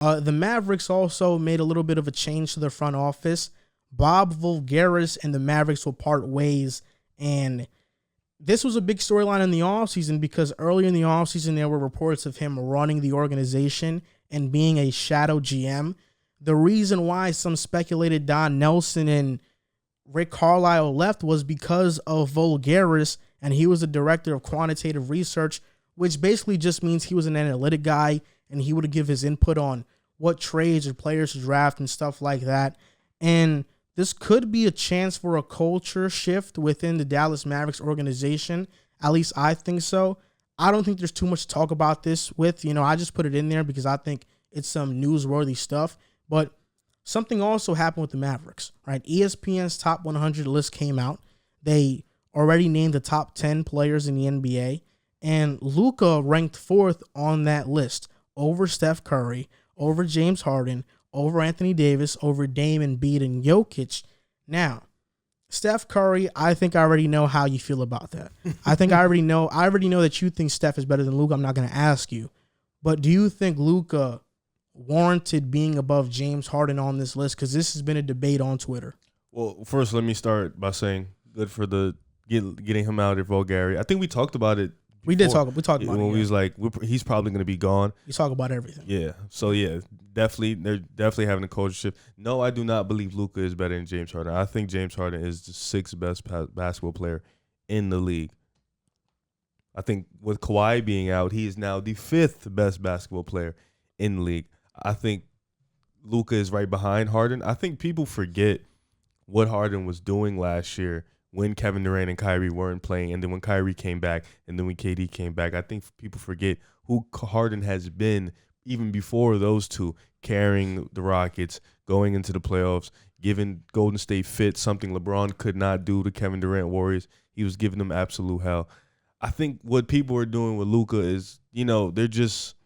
The Mavericks also made a little bit of a change to their front office. Bob Voulgaris and the Mavericks will part ways, and this was a big storyline in the offseason because earlier in the offseason there were reports of him running the organization and being a shadow GM. The reason why some speculated Don Nelson and Rick Carlisle left was because of Voulgaris, and he was the director of quantitative research, which basically just means he was an analytic guy, and he would give his input on what trades or players to draft and stuff like that. And this could be a chance for a culture shift within the Dallas Mavericks organization. At least I think so. I don't think there's too much to talk about this with. I just put it in there because I think it's some newsworthy stuff. But something also happened with the Mavericks, right? ESPN's top 100 list came out. They already named the top 10 players in the NBA. And Luka ranked 4th on that list over Steph Curry, over James Harden, over Anthony Davis, over Dame, Embiid, and Jokic. Now, Steph Curry, I think I already know how you feel about that. I already know that you think Steph is better than Luka. I'm not going to ask you. But do you think Luka warranted being above James Harden on this list? Because this has been a debate on Twitter. Well, first, let me start by saying good for the getting him out of Vulgari. I think we talked about it. We talked about it. When we was like, he's probably going to be gone. You talk about everything. Yeah. So, yeah, definitely, they're definitely having a culture shift. No, I do not believe Luka is better than James Harden. I think James Harden is the 6th best basketball player in the league. I think with Kawhi being out, he is now the 5th best basketball player in the league. I think Luka is right behind Harden. I think people forget what Harden was doing last year when Kevin Durant and Kyrie weren't playing, and then when Kyrie came back, and then when KD came back. I think people forget who Harden has been even before those two, carrying the Rockets, going into the playoffs, giving Golden State fit, something LeBron could not do to Kevin Durant Warriors. He was giving them absolute hell. I think what people are doing with Luka is, they're just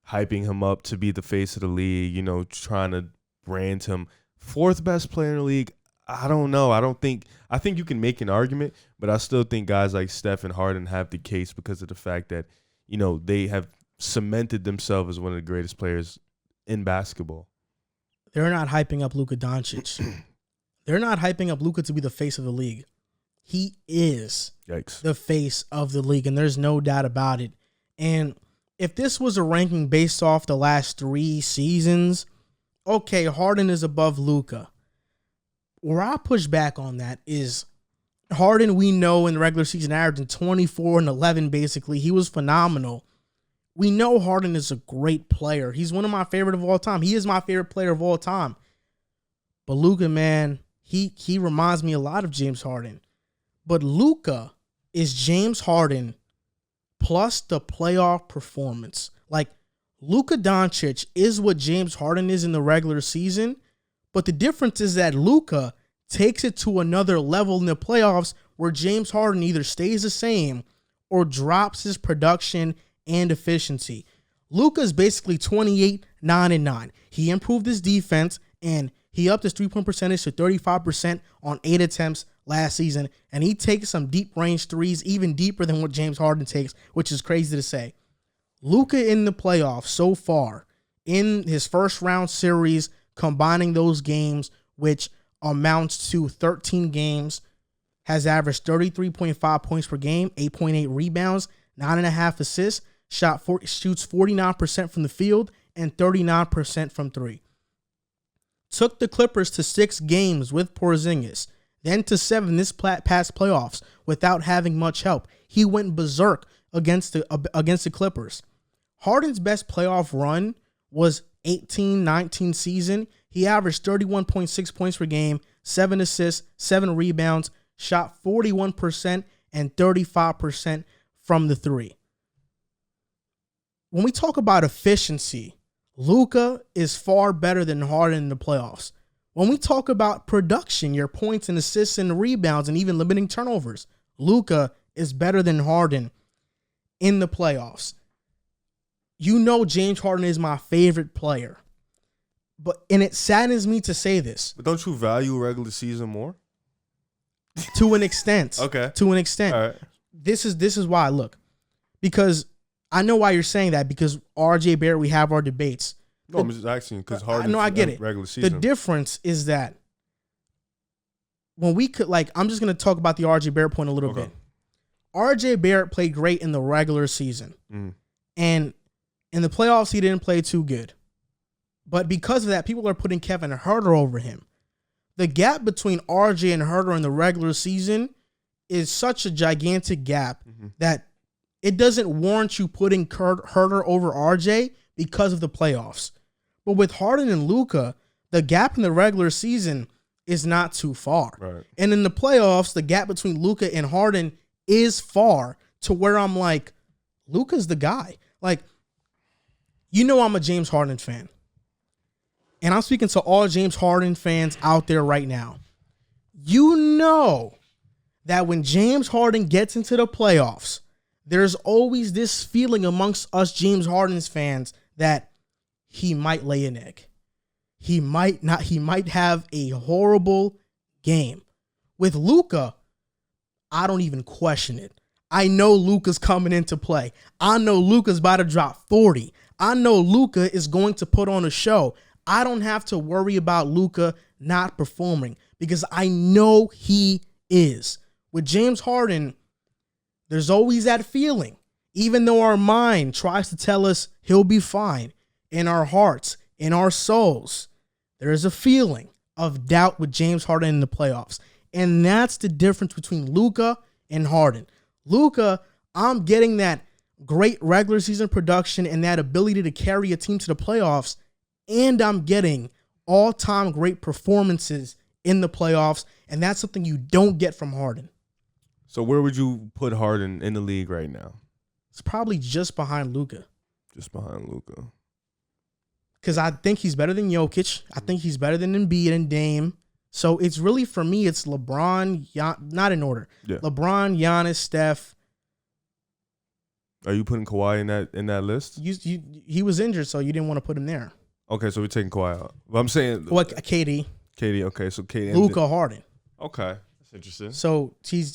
hyping him up to be the face of the league, trying to brand him 4th best player in the league. I don't know. I think you can make an argument, but I still think guys like Steph and Harden have the case because of the fact that, they have cemented themselves as one of the greatest players in basketball. They're not hyping up Luka Doncic. They're not hyping up Luka to be the face of the league. He is the face of the league, and there's no doubt about it. And if this was a ranking based off the last 3 seasons, okay, Harden is above Luka. Where I push back on that is Harden, we know in the regular season averaging 24 and 11 basically. He was phenomenal. We know Harden is a great player. He's one of my favorite of all time. He is my favorite player of all time. But Luka, man, he reminds me a lot of James Harden. But Luka is James Harden plus the playoff performance. Like, Luka Doncic is what James Harden is in the regular season. But the difference is that Luka takes it to another level in the playoffs where James Harden either stays the same or drops his production and efficiency. Luka is basically 28, 9, and 9. He improved his defense, and he upped his three-point percentage to 35% on 8 attempts last season, and he takes some deep-range threes, even deeper than what James Harden takes, which is crazy to say. Luka in the playoffs so far, in his first-round series, combining those games, which amounts to 13 games, has averaged 33.5 points per game, 8.8 rebounds, 9.5 assists, shoots 49% from the field, and 39% from 3. Took the Clippers to 6 games with Porzingis, then to 7 this past playoffs without having much help. He went berserk against the Clippers. Harden's best playoff run was 18-19 season. He averaged 31.6 points per game, 7 assists, 7 rebounds, shot 41% and 35% from the 3. When we talk about efficiency, Luka is far better than Harden in the playoffs. When we talk about production, your points and assists and rebounds and even limiting turnovers, Luka is better than Harden in the playoffs. You know James Harden is my favorite player. And it saddens me to say this. But don't you value regular season more? To an extent. Okay. To an extent. All right. This is why, look. Because I know why you're saying that, because RJ Barrett, we have our debates. No, I'm just asking because Harden. No, I get it. Regular season. The difference is that when we could, like, I'm just going to talk about the RJ Barrett point a little bit. RJ Barrett played great in the regular season. And in the playoffs, he didn't play too good. But because of that, people are putting Kevin Huerter over him. The gap between RJ and Huerter in the regular season is such a gigantic gap that it doesn't warrant you putting Huerter over RJ because of the playoffs. But with Harden and Luka, the gap in the regular season is not too far. Right. And in the playoffs, the gap between Luka and Harden is far to where I'm like, Luka's the guy. Like, you know I'm a James Harden fan. And I'm speaking to all James Harden fans out there right now. You know that when James Harden gets into the playoffs, there's always this feeling amongst us James Harden's fans that he might lay an egg. He might not. He might have a horrible game. With Luka, I don't even question it. I know Luka's coming into play. I know Luka's about to drop 40. I know Luka is going to put on a show. I don't have to worry about Luka not performing because I know he is. With James Harden, there's always that feeling. Even though our mind tries to tell us he'll be fine, in our hearts, in our souls, there is a feeling of doubt with James Harden in the playoffs. And that's the difference between Luka and Harden. Luka, I'm getting that great regular season production and that ability to carry a team to the playoffs, and I'm getting all-time great performances in the playoffs, and that's something you don't get from Harden. So where would you put Harden in the league right now? It's probably just behind Luka. Just behind Luka. Because I think he's better than Jokic. I think he's better than Embiid and Dame. So it's really, for me, it's LeBron, not in order. Yeah. LeBron, Giannis, Steph. Are you putting Kawhi in that list? He was injured, so you didn't want to put him there. Okay, so we're taking Kawhi out. But I'm saying what, KD. KD, okay, so KD. Luka, Harden. Okay, that's interesting. So he's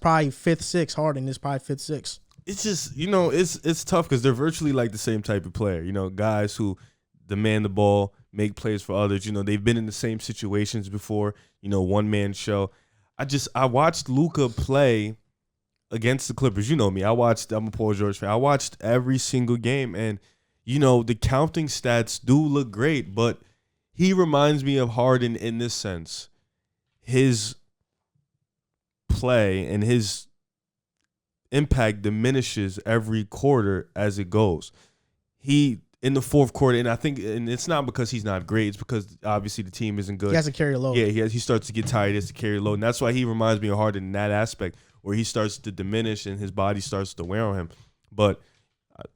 probably 5th, 6th. Harden is probably 5th, 6th. It's just, it's tough because they're virtually like the same type of player. Guys who demand the ball, make plays for others. They've been in the same situations before. One-man show. I watched Luka play against the Clippers. You know me. I'm a Paul George fan. I watched every single game, and the counting stats do look great, but he reminds me of Harden in this sense. His play and his impact diminishes every quarter as it goes. He, in the fourth quarter, and I think, and it's not because he's not great, it's because obviously the team isn't good. He has to carry a load. Yeah, he starts to get tired, he has to carry a load, and that's why he reminds me of Harden in that aspect, where he starts to diminish and his body starts to wear on him. But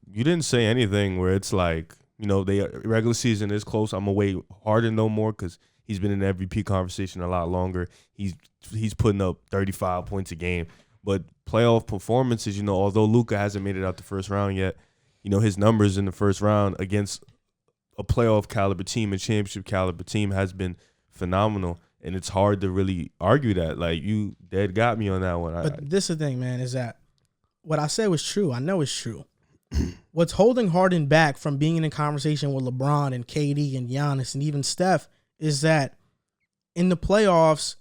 you didn't say anything where it's like, the regular season is close. I'm going to wait Harden no more because he's been in the MVP conversation a lot longer. He's putting up 35 points a game. But playoff performances, although Luka hasn't made it out the first round yet, his numbers in the first round against a playoff caliber team, a championship caliber team, has been phenomenal. And it's hard to really argue that. Like, you dead got me on that one. But this is the thing, man, is that what I said was true. I know it's true. What's holding Harden back from being in a conversation with LeBron and KD and Giannis and even Steph is that in the playoffs,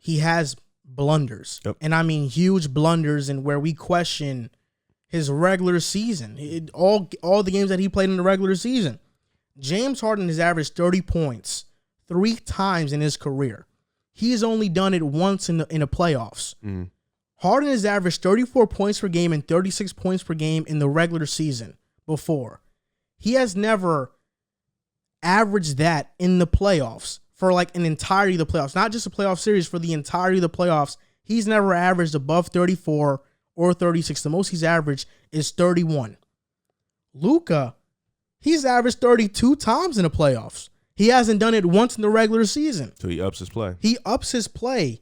he has blunders. Yep. And I mean huge blunders, and where we question his regular season. All the games that he played in the regular season. James Harden has averaged 30 points 3 times in his career. He's only done it once in the playoffs. Mm. Harden has averaged 34 points per game and 36 points per game in the regular season before. He has never averaged that in the playoffs for like an entirety of the playoffs. Not just a playoff series, for the entirety of the playoffs. He's never averaged above 34 or 36. The most he's averaged is 31. Luka, he's averaged 32 times in the playoffs. He hasn't done it once in the regular season. So he ups his play. He ups his play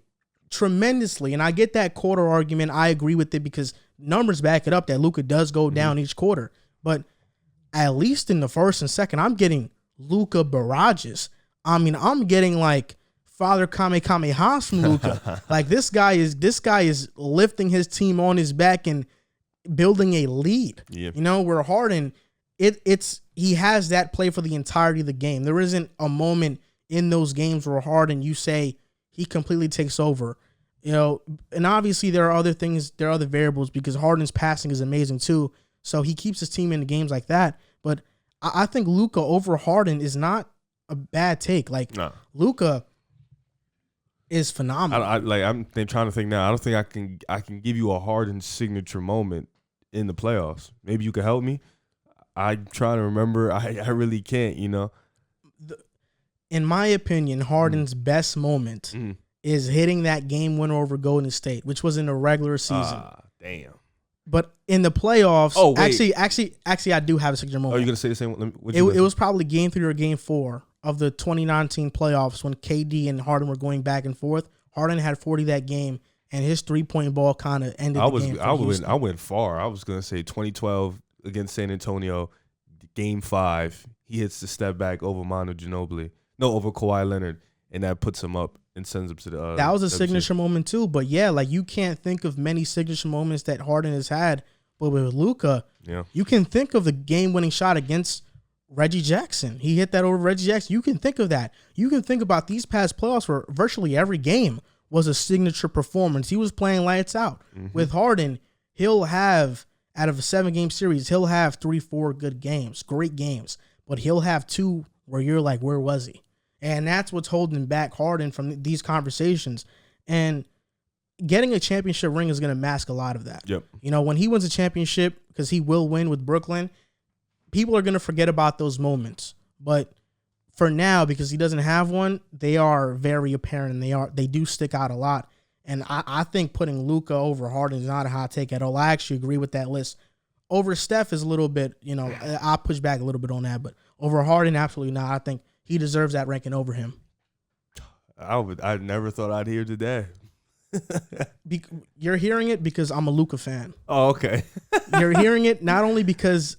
tremendously. And I get that quarter argument. I agree with it because numbers back it up that Luka does go down each quarter. But at least in the first and second, I'm getting Luka barrages. I mean, I'm getting like Father Kamehamehas from Luka. Like this guy is lifting his team on his back and building a lead. Yeah. Where Harden, he has that play for the entirety of the game. There isn't a moment in those games where Harden, you say he completely takes over. You know, and obviously there are other things, there are other variables because Harden's passing is amazing too. So he keeps his team in the games like that. But I think Luka over Harden is not a bad take. Like, no. Luka is phenomenal. I'm trying to think now. I don't think I can give you a Harden signature moment in the playoffs. Maybe you could help me. I'm trying to remember. I really can't, you know. In my opinion, Harden's best moment is hitting that game winner over Golden State, which was in the regular season. Damn. But in the playoffs, actually, I do have a signature moment. Oh, you're gonna say the same? It was probably Game 3 or Game 4 of the 2019 playoffs when KD and Harden were going back and forth. Harden had 40 that game, and his 3-point ball kind of ended the game. I went far. I was gonna say 2012 against San Antonio, Game 5. He hits the step back over Manu Ginobili. No, over Kawhi Leonard, and that puts him up and sends him to the. That was a signature moment too, but yeah, like you can't think of many signature moments that Harden has had, but with Luka, you can think of the game-winning shot against Reggie Jackson. He hit that over Reggie Jackson. You can think of that. You can think about these past playoffs where virtually every game was a signature performance. He was playing lights out. With Harden, he'll have out of a 7-game series, he'll have 3-4 good games, great games, but he'll have 2 where you're like, where was he? And that's what's holding back Harden from these conversations. And getting a championship ring is going to mask a lot of that. Yep. You know, when he wins a championship, because he will win with Brooklyn, people are going to forget about those moments. But for now, because he doesn't have one, they are very apparent and they do stick out a lot. And I think putting Luka over Harden is not a hot take at all. I actually agree with that list. Over Steph is a little bit, you know, I'll push back a little bit on that. But over Harden, absolutely not. I think he deserves that ranking over him. I never thought I'd hear today. You're hearing it because I'm a Luka fan. Oh, okay. You're hearing it not only because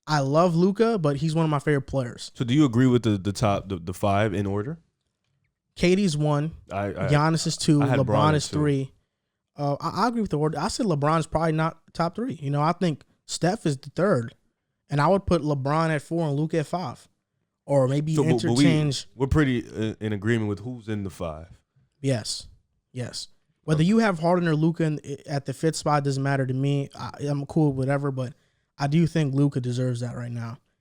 I love Luka, but he's one of my favorite players. So do you agree with the top, the 5 in order? KD's 1. Giannis is 2. LeBron is 3. I agree with the order. I said LeBron's probably not top 3. You know, I think Steph is the 3rd. And I would put LeBron at 4 and Luka at 5. Or maybe interchange. We're pretty in agreement with who's in the 5. Yes. Whether you have Harden or Luka at the 5th spot doesn't matter to me. I'm cool with whatever, but I do think Luka deserves that right now.